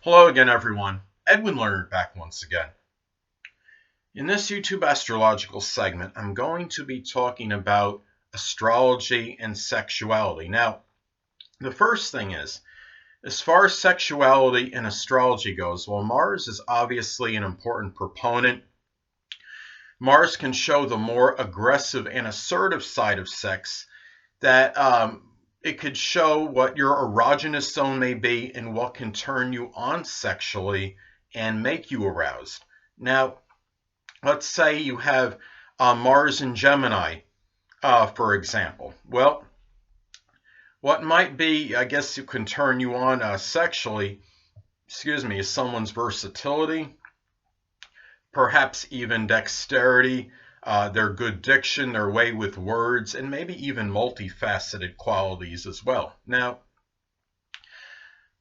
Hello again, everyone. Edwin Learnard back once again. In this YouTube astrological segment, I'm going to be talking about astrology and sexuality. Now, the first thing is, as far as sexuality and astrology goes, well, Mars is obviously an important proponent. Mars can show the more aggressive and assertive side of sex that it could show what your erogenous zone may be and what can turn you on sexually and make you aroused. Now, let's say you have Mars in Gemini, for example. Well, what might be, I guess, you can turn you on sexually, is someone's versatility, perhaps even dexterity, their good diction, their way with words, and maybe even multifaceted qualities as well. Now,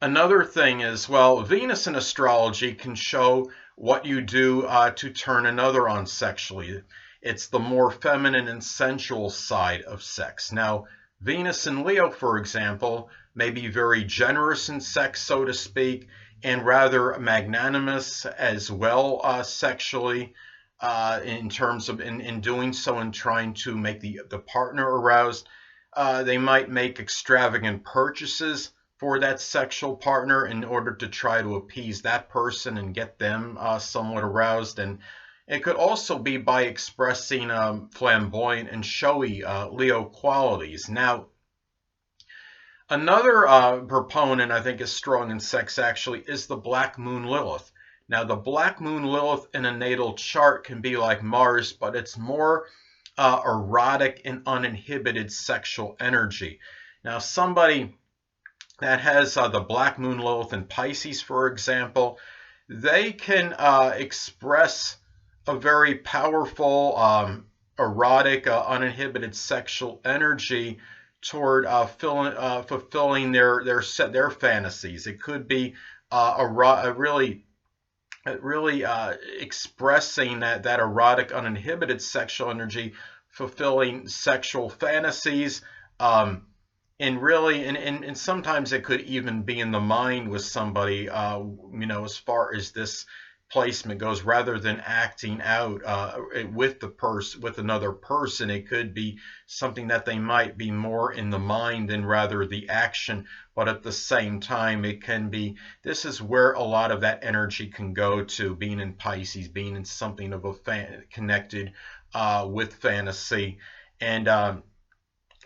another thing is, well, Venus in astrology can show what you do to turn another on sexually. It's the more feminine and sensual side of sex. Now, Venus in Leo, for example, may be very generous in sex, so to speak, and rather magnanimous as well sexually in terms of in doing so and trying to make the partner aroused. They might make extravagant purchases for that sexual partner in order to try to appease that person and get them somewhat aroused. And it could also be by expressing flamboyant and showy Leo qualities. Now, another proponent I think is strong in sex actually is the Black Moon Lilith. Now, the Black Moon Lilith in a natal chart can be like Mars, but it's more erotic and uninhibited sexual energy. Now, somebody that has the Black Moon Lilith in Pisces, for example, they can express a very powerful, erotic, uninhibited sexual energy toward fulfilling their fantasies. It could be really expressing that erotic, uninhibited sexual energy, fulfilling sexual fantasies. And really, and sometimes it could even be in the mind with somebody, as far as this placement goes, rather than acting out with another person. It could be something that they might be more in the mind than rather the action, but at the same time, it can be, this is where a lot of that energy can go to, being in Pisces, being in something of a connected with fantasy. And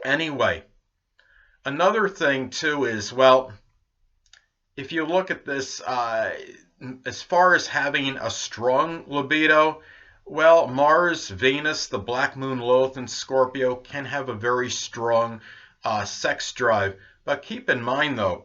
anyway, another thing too is, well, if you look at this as far as having a strong libido, well, Mars, Venus, the Black Moon Lilith in Scorpio can have a very strong sex drive. But keep in mind, though,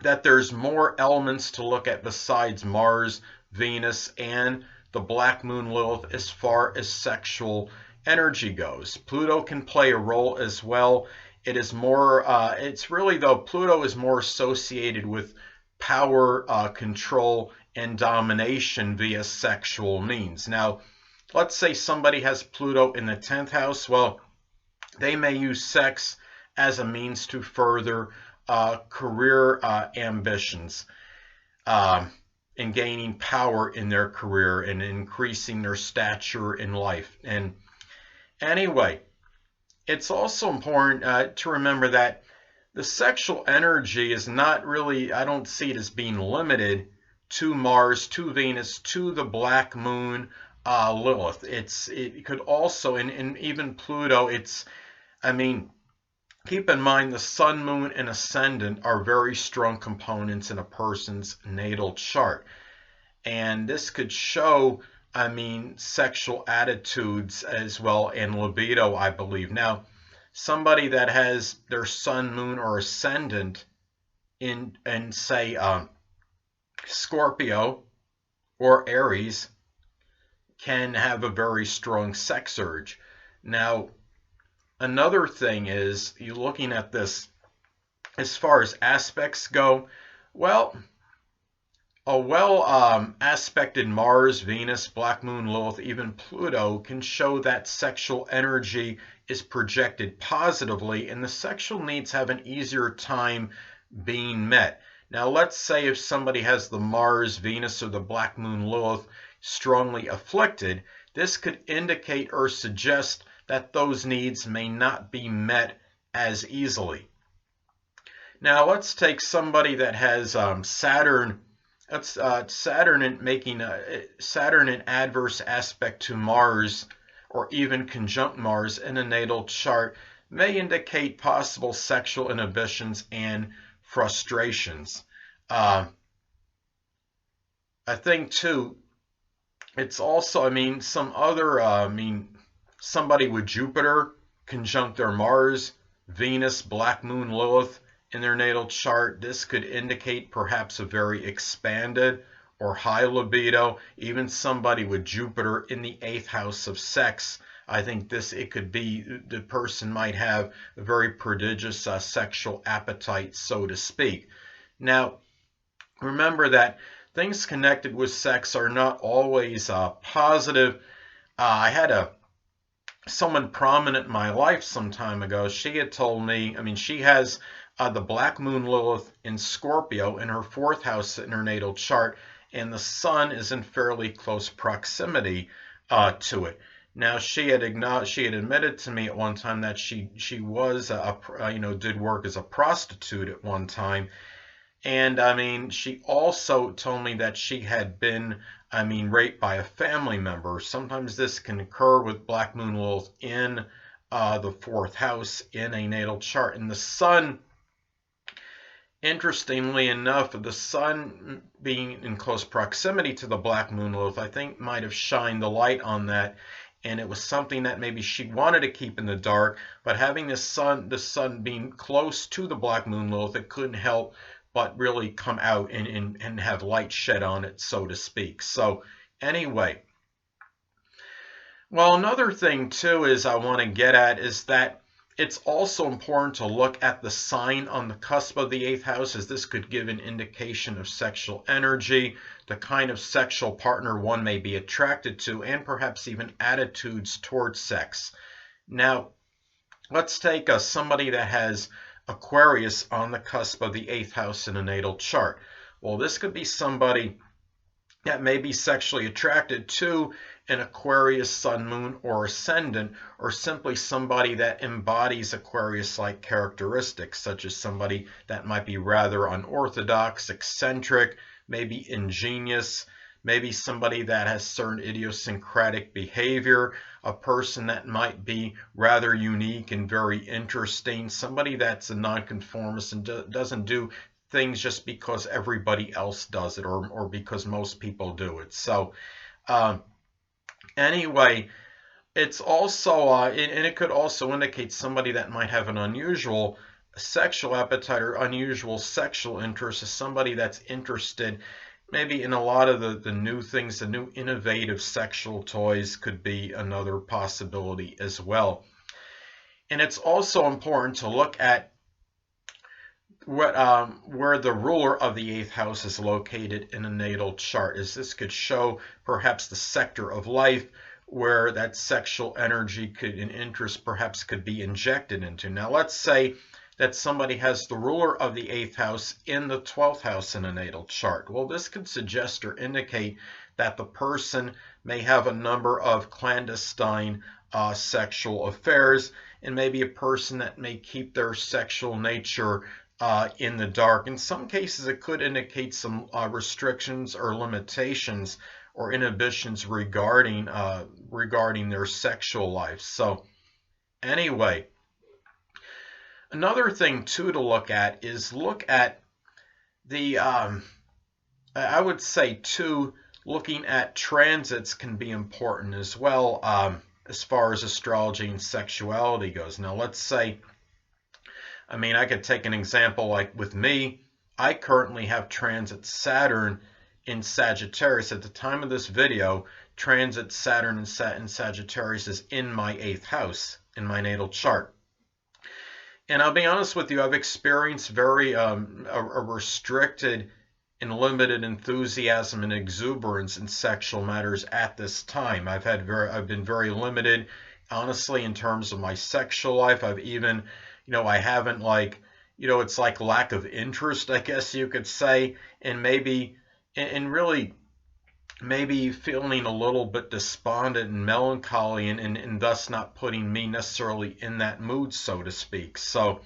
that there's more elements to look at besides Mars, Venus, and the Black Moon Lilith as far as sexual energy goes. Pluto can play a role as well. It is more, it's really, though, Pluto is more associated with power, control, and domination via sexual means. Now, let's say somebody has Pluto in the 10th house. Well, they may use sex as a means to further career ambitions and gaining power in their career and increasing their stature in life. And anyway, it's also important to remember that the sexual energy is not really, I don't see it as being limited to Mars, to Venus, to the Black Moon Lilith. It could also, and even Pluto, keep in mind the Sun, Moon, and Ascendant are very strong components in a person's natal chart. And this could show, sexual attitudes as well and libido, I believe. Now, somebody that has their Sun, Moon, or Ascendant in say Scorpio or Aries can have a very strong sex urge. Now, another thing is, you're looking at this as far as aspects go. Well, a aspected Mars, Venus, Black Moon, Lilith, even Pluto can show that sexual energy is projected positively and the sexual needs have an easier time being met. Now, let's say if somebody has the Mars, Venus, or the Black Moon Lilith strongly afflicted, this could indicate or suggest that those needs may not be met as easily. Now, let's take somebody that has Saturn. That's Saturn in adverse aspect to Mars, or even conjunct Mars in a natal chart, may indicate possible sexual inhibitions and frustrations. I think too, it's also, somebody with Jupiter conjunct their Mars, Venus, Black Moon, Lilith in their natal chart. This could indicate perhaps a very expanded or high libido. Even somebody with Jupiter in the 8th house of sex, I think it could be the person might have a very prodigious sexual appetite, so to speak. Now, remember that things connected with sex are not always positive. I had someone prominent in my life some time ago. She had told me, she has the Black Moon Lilith in Scorpio in her 4th house in her natal chart, and the Sun is in fairly close proximity to it. Now, she had admitted to me at one time that she was did work as a prostitute at one time. And she also told me that she had been, raped by a family member. Sometimes this can occur with Black Moon Lilith in the 4th house in a natal chart. And the Sun, interestingly enough, the Sun being in close proximity to the Black Moon Lilith, I think might have shined the light on that. And it was something that maybe she wanted to keep in the dark, but having the sun being close to the Black Moon Lilith, it couldn't help but really come out and have light shed on it, so to speak. So anyway, well, another thing too is I want to get at is that it's also important to look at the sign on the cusp of the 8th house, as this could give an indication of sexual energy, the kind of sexual partner one may be attracted to, and perhaps even attitudes towards sex. Now, let's take somebody that has Aquarius on the cusp of the 8th house in a natal chart. Well, this could be somebody that may be sexually attracted to an Aquarius sun, moon, or ascendant, or simply somebody that embodies Aquarius-like characteristics, such as somebody that might be rather unorthodox, eccentric, maybe ingenious, maybe somebody that has certain idiosyncratic behavior, a person that might be rather unique and very interesting, somebody that's a nonconformist and doesn't do things just because everybody else does it or because most people do it. So anyway, it's also, and it could also indicate somebody that might have an unusual sexual appetite or unusual sexual interest, as somebody that's interested maybe in a lot of the new things, the new innovative sexual toys could be another possibility as well. And it's also important to look at where the ruler of the 8th house is located in a natal chart, as this could show perhaps the sector of life where that sexual energy and interest perhaps could be injected into. Now, let's say that somebody has the ruler of the 8th house in the 12th house in a natal chart. Well, this could suggest or indicate that the person may have a number of clandestine sexual affairs, and maybe a person that may keep their sexual nature in the dark. In some cases, it could indicate some restrictions or limitations or inhibitions regarding their sexual life. So anyway, another thing too to look at is the I would say too, looking at transits can be important as well, as far as astrology and sexuality goes. Now, let's say, I could take an example like with me. I currently have transit Saturn in Sagittarius. At the time of this video, transit Saturn in Sagittarius is in my 8th house in my natal chart. And I'll be honest with you, I've experienced very a restricted and limited enthusiasm and exuberance in sexual matters at this time. I've been very limited, honestly, in terms of my sexual life. I've even, I haven't it's like lack of interest, I guess you could say, and maybe, and really maybe feeling a little bit despondent and melancholy, and thus not putting me necessarily in that mood, so to speak. So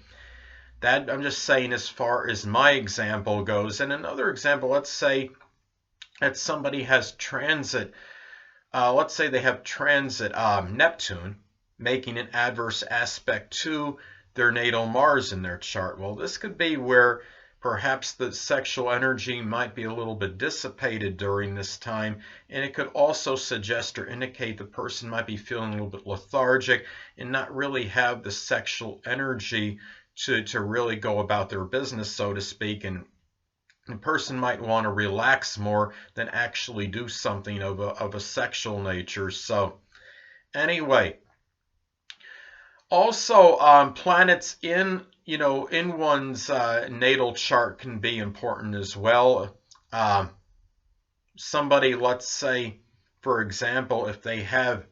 that, I'm just saying, as far as my example goes. And another example, let's say that somebody has transit, let's say they have transit Neptune, making an adverse aspect to their natal Mars in their chart. Well, this could be where perhaps the sexual energy might be a little bit dissipated during this time, and it could also suggest or indicate the person might be feeling a little bit lethargic and not really have the sexual energy to really go about their business, so to speak, and the person might want to relax more than actually do something of a sexual nature. So anyway, also planets in one's natal chart can be important as well. Somebody, let's say, for example, if they have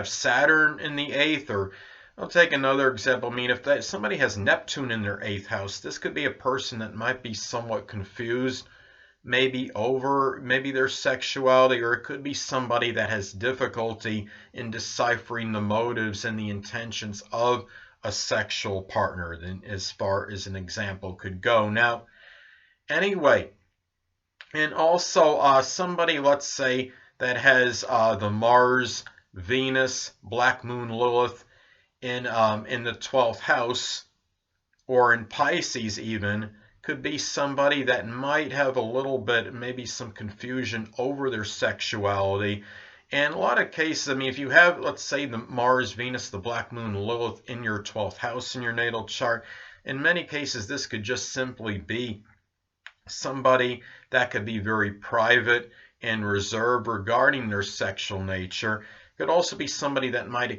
Saturn in the eighth, or I'll take another example. I mean, if somebody has Neptune in their eighth house, this could be a person that might be somewhat confused, maybe their sexuality, or it could be somebody that has difficulty in deciphering the motives and the intentions of a sexual partner, then, as far as an example could go. Now, anyway, and also somebody, let's say, that has the Mars, Venus, Black Moon, Lilith in the 12th house, or in Pisces even, could be somebody that might have a little bit, maybe some confusion over their sexuality. And a lot of cases, I mean, if you have, let's say, the Mars, Venus, the Black Moon, Lilith in your 12th house in your natal chart, in many cases this could just simply be somebody that could be very private and reserved regarding their sexual nature. Could also be somebody that might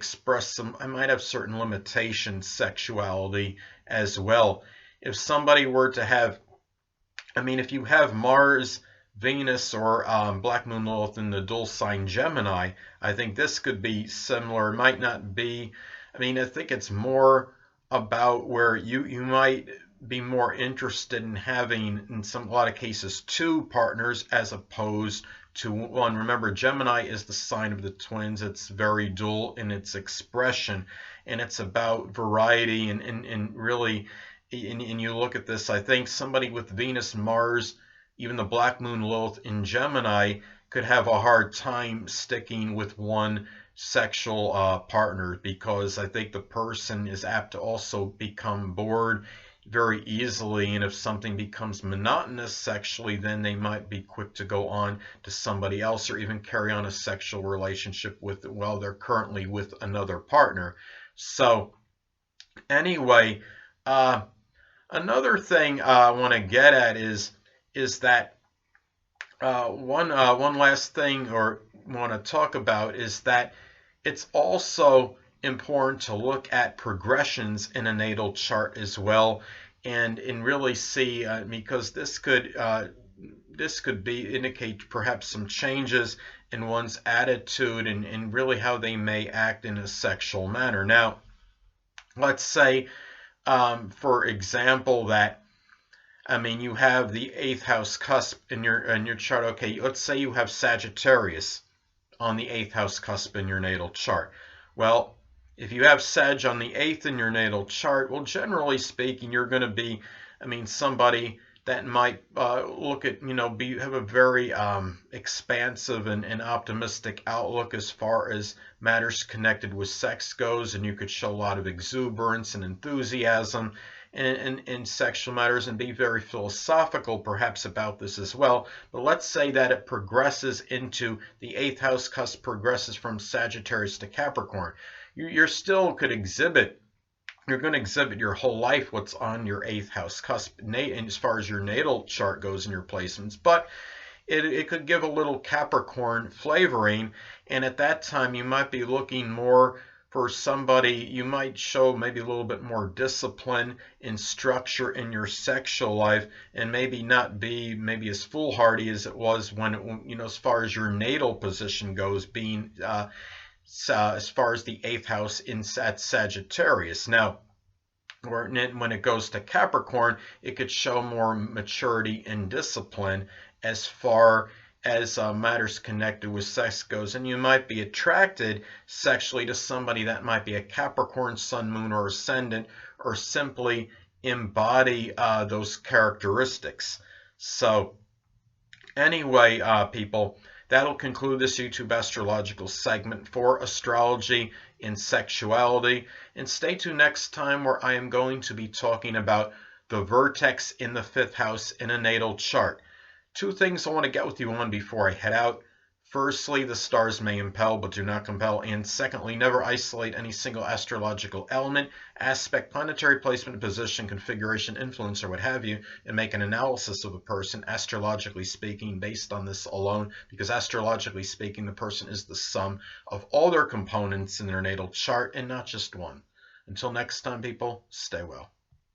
might have certain limitations, sexuality as well. If somebody were to have, I mean, if you have Mars, Venus, or Black Moon, Lilith in the dual sign Gemini, I think this could be similar. It might not be, I mean, I think it's more about where you might be more interested in having, in a lot of cases, two partners as opposed to one. Remember, Gemini is the sign of the twins. It's very dual in its expression, and it's about variety and really, and you look at this, I think somebody with Venus, Mars, even the Black Moon, Lilith in Gemini could have a hard time sticking with one sexual partner, because I think the person is apt to also become bored very easily, and if something becomes monotonous sexually, then they might be quick to go on to somebody else, or even carry on a sexual relationship while they're currently with another partner. So anyway, another thing I want to get at is that one last thing or want to talk about is that it's also important to look at progressions in a natal chart as well, and really see, because this could indicate perhaps some changes in one's attitude and really how they may act in a sexual manner. Now, let's say, for example, that, I mean, you have the 8th house cusp in your chart. Okay, let's say you have Sagittarius on the 8th house cusp in your natal chart. Well, if you have Sag on the 8th in your natal chart, well, generally speaking, you're going to be, I mean, somebody that might look at, have a very expansive and optimistic outlook as far as matters connected with sex goes, and you could show a lot of exuberance and enthusiasm in sexual matters, and be very philosophical perhaps about this as well. But let's say that it progresses into the 8th house cusp, progresses from Sagittarius to Capricorn. You're still could exhibit, you're going to exhibit your whole life what's on your 8th house cusp, and as far as your natal chart goes in your placements, but it could give a little Capricorn flavoring, and at that time you might be looking more for somebody, you might show maybe a little bit more discipline and structure in your sexual life, and maybe not be maybe as foolhardy as it was when, as far as your natal position goes, being as far as the 8th house at Sagittarius. Now, when it goes to Capricorn, it could show more maturity and discipline as far as matters connected with sex goes. And you might be attracted sexually to somebody that might be a Capricorn, Sun, Moon, or Ascendant, or simply embody those characteristics. So anyway, people, that'll conclude this YouTube astrological segment for astrology and sexuality. And stay tuned next time, where I am going to be talking about the vertex in the 5th house in a natal chart. 2 things I want to get with you on before I head out. Firstly, the stars may impel but do not compel. And secondly, never isolate any single astrological element, aspect, planetary placement, position, configuration, influence, or what have you, and make an analysis of a person, astrologically speaking, based on this alone, because astrologically speaking, the person is the sum of all their components in their natal chart and not just one. Until next time, people, stay well.